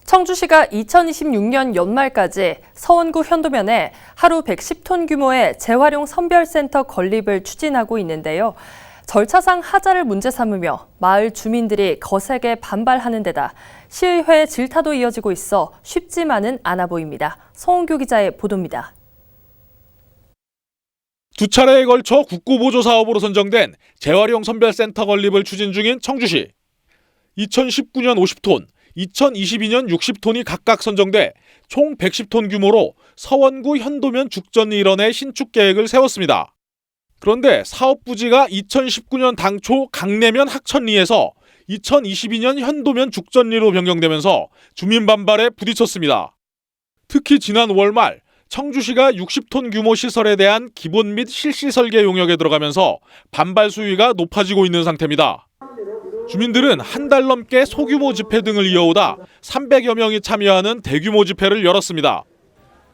청주시가 2026년 연말까지 서원구 현도면에 하루 110톤 규모의 재활용 선별센터 건립을 추진하고 있는데요. 절차상 하자를 문제 삼으며 마을 주민들이 거세게 반발하는 데다 시의회 질타도 이어지고 있어 쉽지만은 않아 보입니다. 송은교 기자의 보도입니다. 두 차례에 걸쳐 국고보조 사업으로 선정된 재활용 선별센터 건립을 추진 중인 청주시. 2019년 50톤, 2022년 60톤이 각각 선정돼 총 110톤 규모로 서원구 현도면 죽전 일원의 신축 계획을 세웠습니다. 그런데 사업 부지가 2019년 당초 강내면 학천리에서 2022년 현도면 죽전리로 변경되면서 주민 반발에 부딪혔습니다. 특히 지난 5월 말 청주시가 60톤 규모 시설에 대한 기본 및 실시 설계 용역에 들어가면서 반발 수위가 높아지고 있는 상태입니다. 주민들은 한 달 넘게 소규모 집회 등을 이어오다 300여 명이 참여하는 대규모 집회를 열었습니다.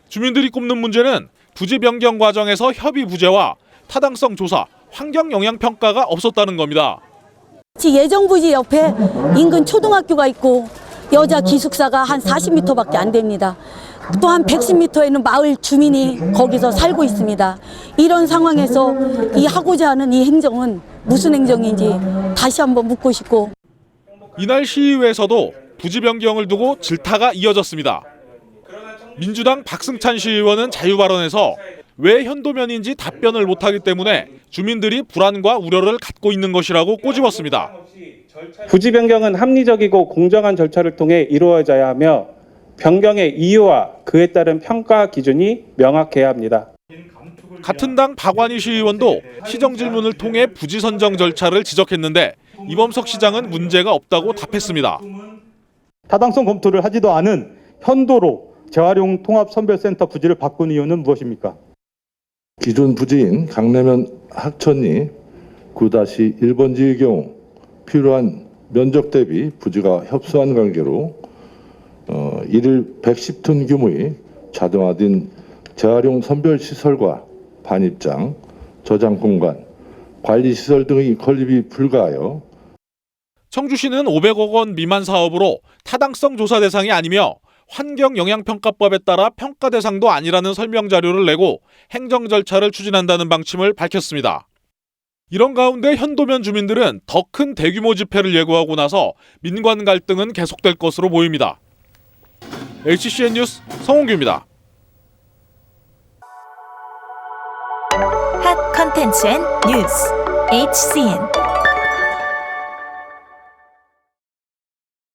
주민들이 꼽는 문제는 부지 변경 과정에서 협의 부재와 타당성 조사, 환경 영향 평가가 없었다는 겁니다. 예정 부지 옆에 인근 초등학교가 있고 여자 기숙사가 한 40m밖에 안 됩니다. 또 한 110m에는 마을 주민이 거기서 살고 있습니다. 이런 상황에서 이 하고자 하는 이 행정은 무슨 행정인지 다시 한번 묻고 싶고. 이날 시의회에서도 부지 변경을 두고 질타가 이어졌습니다. 민주당 박승찬 시의원은 자유 발언에서 왜 현도면인지 답변을 못하기 때문에 주민들이 불안과 우려를 갖고 있는 것이라고 꼬집었습니다. 부지 변경은 합리적이고 공정한 절차를 통해 이루어져야 하며 변경의 이유와 그에 따른 평가 기준이 명확해야 합니다. 같은 당 박완희 시의원도 시정 질문을 통해 부지 선정 절차를 지적했는데 이범석 시장은 문제가 없다고 답했습니다. 타당성 검토를 하지도 않은 현도로 재활용 통합선별센터 부지를 바꾼 이유는 무엇입니까? 기존 부지인 강내면 학천리 9-1번지의 경우 필요한 면적 대비 부지가 협소한 관계로 일일 110톤 규모의 자동화된 재활용 선별시설과 반입장, 저장 공간, 관리시설 등의 건립이 불가하여 청주시는 500억 원 미만 사업으로 타당성 조사 대상이 아니며 환경영향평가법에 따라 평가 대상도 아니라는 설명 자료를 내고 행정 절차를 추진한다는 방침을 밝혔습니다. 이런 가운데 현도면 주민들은 더 큰 대규모 집회를 예고하고 나서 민관 갈등은 계속될 것으로 보입니다. HCN 뉴스 성홍규입니다. 핫 컨텐츠 앤 뉴스 HCN